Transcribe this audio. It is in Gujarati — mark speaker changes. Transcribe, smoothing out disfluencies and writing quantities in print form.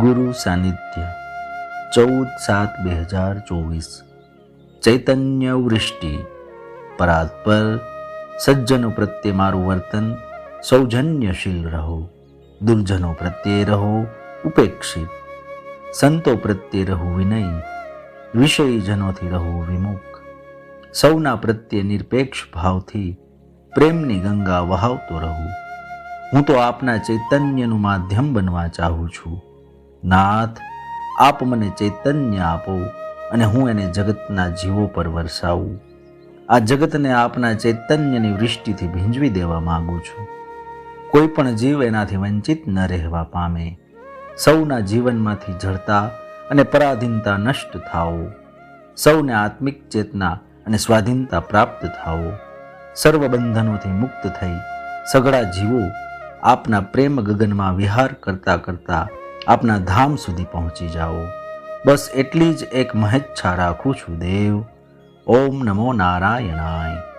Speaker 1: ગુરુ સાનિધ્ય 14/7/2024 ચૈતન્ય વૃષ્ટિ પરાત્પર સજ્જનો પ્રત્યે મારું વર્તન સૌજન્યશીલ રહો, દુર્જનો પ્રત્યે રહો ઉપેક્ષિત, સંતો પ્રત્યે રહો વિનય, વિષયજનોથી રહો વિમુખ, સૌના પ્રત્યે નિરપેક્ષ ભાવથી પ્રેમની ગંગા વહાવતો રહું. હું તો આપના ચૈતન્યનું માધ્યમ બનવા ચાહું છું. નાથ, આપ મને ચૈતન્ય આપો અને હું એને જગતના જીવો પર વરસાવું. આ જગતને આપના ચૈતન્યની વૃષ્ટિથી ભીંજવી દેવા માંગુ છું. કોઈ પણ જીવ એનાથી વંચિત ન રહેવા પામે. સૌના જીવનમાંથી જડતા અને પરાધીનતા નષ્ટ થાઓ. સૌને આત્મિક ચેતના અને સ્વાધીનતા પ્રાપ્ત થાઓ. સર્વ બંધનોથી મુક્ત થઈ સઘળા જીવો આપના પ્રેમ ગગનમાં વિહાર કરતા કરતા આપના ધામ સુધી પહોંચી જાઓ. બસ એટલી જ એક મહેચ્છા રાખું છું દેવ. ઓમ નમો નારાયણાય.